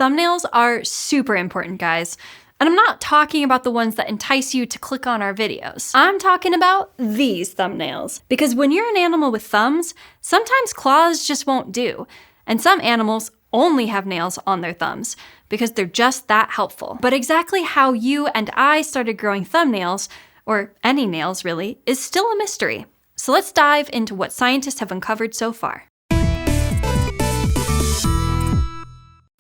Thumbnails are super important, guys. And I'm not talking about the ones that entice you to click on our videos. I'm talking about these thumbnails. Because when you're an animal with thumbs, sometimes claws just won't do. And some animals only have nails on their thumbs because they're just that helpful. But exactly how you and I started growing thumbnails, or any nails really, is still a mystery. So let's dive into what scientists have uncovered so far.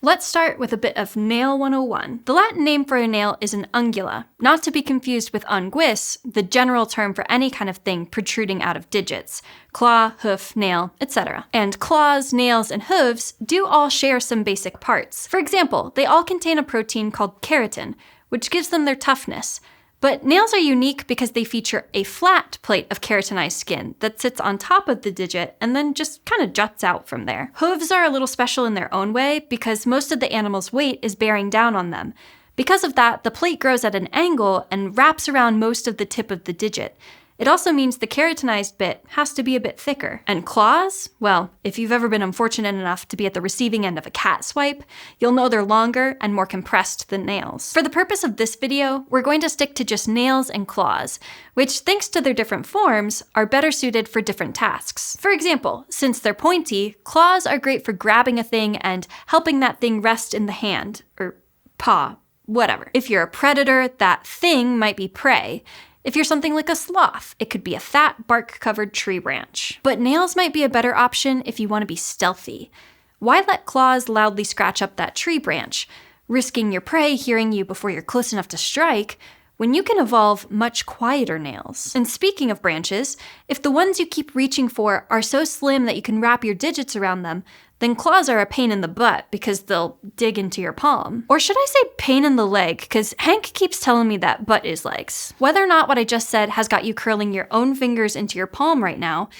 Let's start with a bit of Nail 101. The Latin name for a nail is an ungula, not to be confused with unguis, the general term for any kind of thing protruding out of digits. Claw, hoof, nail, etc. And claws, nails, and hooves do all share some basic parts. For example, they all contain a protein called keratin, which gives them their toughness. But nails are unique because they feature a flat plate of keratinized skin that sits on top of the digit and then just kind of juts out from there. Hooves are a little special in their own way because most of the animal's weight is bearing down on them. Because of that, the plate grows at an angle and wraps around most of the tip of the digit. It also means the keratinized bit has to be a bit thicker. And claws? Well, if you've ever been unfortunate enough to be at the receiving end of a cat swipe, you'll know they're longer and more compressed than nails. For the purpose of this video, we're going to stick to just nails and claws, which, thanks to their different forms, are better suited for different tasks. For example, since they're pointy, claws are great for grabbing a thing and helping that thing rest in the hand, or paw, whatever. If you're a predator, that thing might be prey. If you're something like a sloth, it could be a fat, bark-covered tree branch. But nails might be a better option if you want to be stealthy. Why let claws loudly scratch up that tree branch, risking your prey hearing you before you're close enough to strike, when you can evolve much quieter nails? And speaking of branches, if the ones you keep reaching for are so slim that you can wrap your digits around them, then claws are a pain in the butt because they'll dig into your palm. Or should I say pain in the leg, because Hank keeps telling me that butt is legs. Whether or not what I just said has got you curling your own fingers into your palm right now,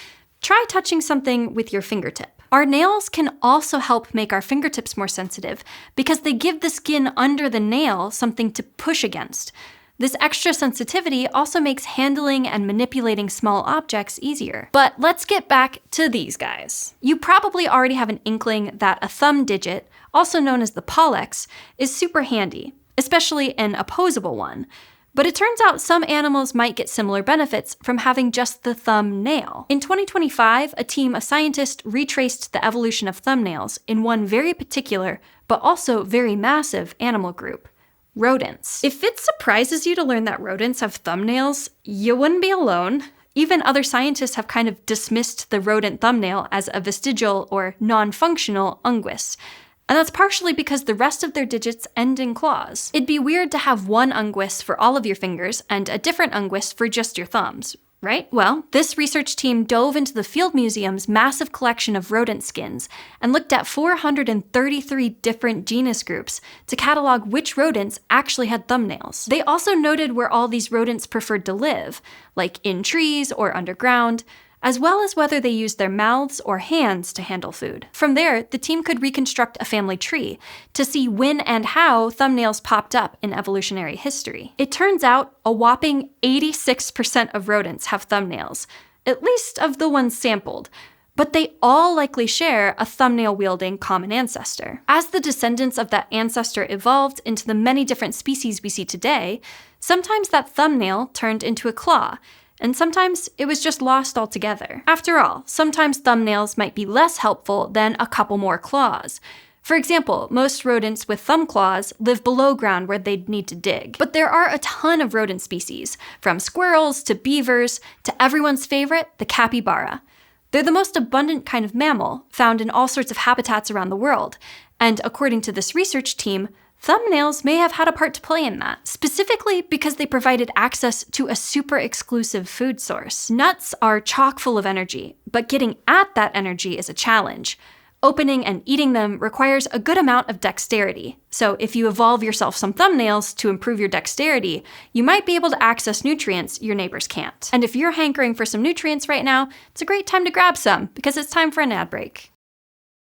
try touching something with your fingertip. Our nails can also help make our fingertips more sensitive because they give the skin under the nail something to push against. This extra sensitivity also makes handling and manipulating small objects easier. But let's get back to these guys. You probably already have an inkling that a thumb digit, also known as the pollex, is super handy, especially an opposable one. But it turns out some animals might get similar benefits from having just the thumb nail. In 2025, a team of scientists retraced the evolution of thumbnails in one very particular, but also very massive animal group: rodents. If it surprises you to learn that rodents have thumbnails, you wouldn't be alone. Even other scientists have kind of dismissed the rodent thumbnail as a vestigial or non-functional unguis. And that's partially because the rest of their digits end in claws. It'd be weird to have one unguis for all of your fingers and a different unguis for just your thumbs, right? Well, this research team dove into the Field Museum's massive collection of rodent skins and looked at 433 different genus groups to catalog which rodents actually had thumbnails. They also noted where all these rodents preferred to live, like in trees or underground, as well as whether they used their mouths or hands to handle food. From there, the team could reconstruct a family tree to see when and how thumbnails popped up in evolutionary history. It turns out a whopping 86% of rodents have thumbnails, at least of the ones sampled, but they all likely share a thumbnail-wielding common ancestor. As the descendants of that ancestor evolved into the many different species we see today, sometimes that thumbnail turned into a claw, and sometimes it was just lost altogether. After all, sometimes thumbnails might be less helpful than a couple more claws. For example, most rodents with thumb claws live below ground where they'd need to dig. But there are a ton of rodent species, from squirrels to beavers to everyone's favorite, the capybara. They're the most abundant kind of mammal, found in all sorts of habitats around the world. And according to this research team, thumbnails may have had a part to play in that, specifically because they provided access to a super exclusive food source. Nuts are chock full of energy, but getting at that energy is a challenge. Opening and eating them requires a good amount of dexterity. So if you evolve yourself some thumbnails to improve your dexterity, you might be able to access nutrients your neighbors can't. And if you're hankering for some nutrients right now, it's a great time to grab some, because it's time for an ad break.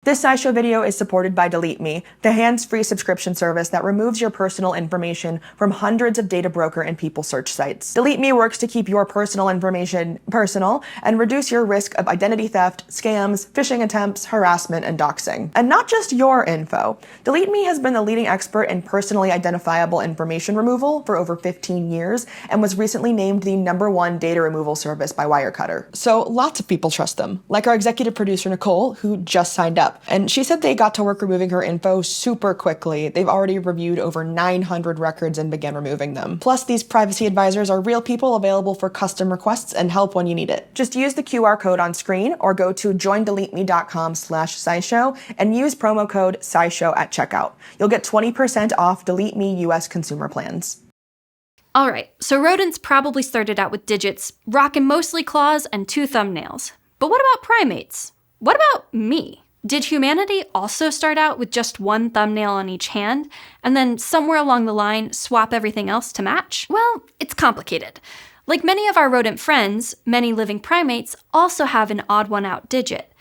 This SciShow video is supported by Delete Me, the hands-free subscription service that removes your personal information from hundreds of data broker and people search sites. Delete Me works to keep your personal information personal and reduce your risk of identity theft, scams, phishing attempts, harassment, and doxing. And not just your info. Delete Me has been the leading expert in personally identifiable information removal for over 15 years and was recently named the #1 data removal service by Wirecutter. So lots of people trust them, like our executive producer Nicole, who just signed up. And she said they got to work removing her info super quickly. They've already reviewed over 900 records and began removing them. Plus, these privacy advisors are real people available for custom requests and help when you need it. Just use the QR code on screen or go to joindeleteme.com/SciShow and use promo code SciShow at checkout. You'll get 20% off Delete Me US consumer plans. Alright, so rodents probably started out with digits, rocking mostly claws and 2 thumbnails. But what about primates? What about me? Did humanity also start out with just 1 thumbnail on each hand, and then somewhere along the line swap everything else to match? Well, it's complicated. Like many of our rodent friends, many living primates also have an odd one out digit.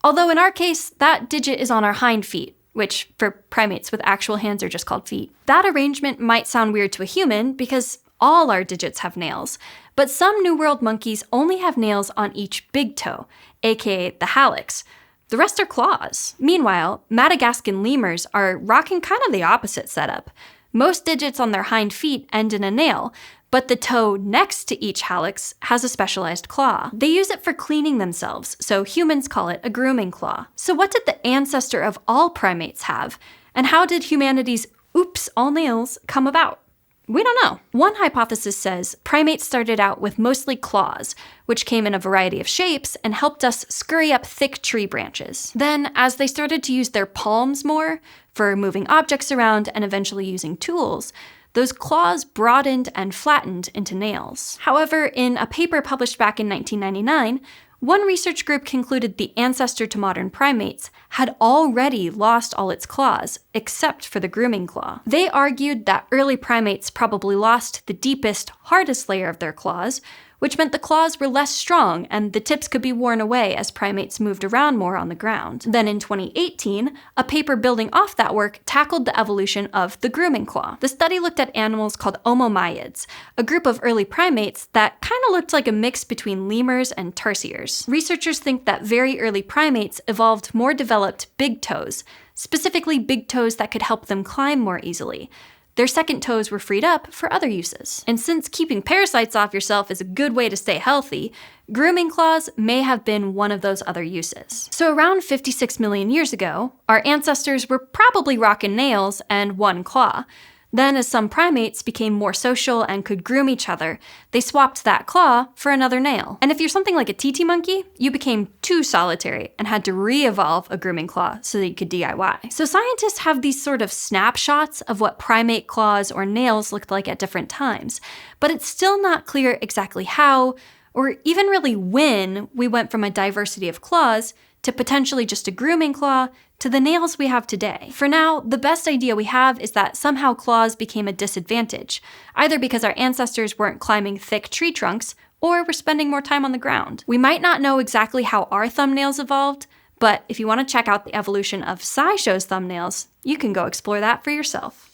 Although in our case, that digit is on our hind feet, which for primates with actual hands are just called feet. That arrangement might sound weird to a human because all our digits have nails, but some New World monkeys only have nails on each big toe, aka the hallux. The rest are claws. Meanwhile, Madagascan lemurs are rocking kind of the opposite setup. Most digits on their hind feet end in a nail, but the toe next to each hallux has a specialized claw. They use it for cleaning themselves, so humans call it a grooming claw. So what did the ancestor of all primates have? And how did humanity's oops, all nails come about? We don't know. One hypothesis says primates started out with mostly claws, which came in a variety of shapes and helped us scurry up thick tree branches. Then, as they started to use their palms more for moving objects around and eventually using tools, those claws broadened and flattened into nails. However, in a paper published back in 1999, one research group concluded the ancestor to modern primates had already lost all its claws, except for the grooming claw. They argued that early primates probably lost the deepest, hardest layer of their claws, which meant the claws were less strong and the tips could be worn away as primates moved around more on the ground. Then in 2018, a paper building off that work tackled the evolution of the grooming claw. The study looked at animals called omomyids, a group of early primates that kind of looked like a mix between lemurs and tarsiers. Researchers think that very early primates evolved more developed big toes, specifically big toes that could help them climb more easily. Their second toes were freed up for other uses. And since keeping parasites off yourself is a good way to stay healthy, grooming claws may have been one of those other uses. So around 56 million years ago, our ancestors were probably rocking nails and 1 claw. Then, as some primates became more social and could groom each other, they swapped that claw for another nail. And if you're something like a TT monkey, you became too solitary and had to re-evolve a grooming claw so that you could DIY. So scientists have these sort of snapshots of what primate claws or nails looked like at different times, but it's still not clear exactly how, or even really when, we went from a diversity of claws to potentially just a grooming claw, to the nails we have today. For now, the best idea we have is that somehow claws became a disadvantage, either because our ancestors weren't climbing thick tree trunks, or were spending more time on the ground. We might not know exactly how our thumbnails evolved, but if you want to check out the evolution of SciShow's thumbnails, you can go explore that for yourself.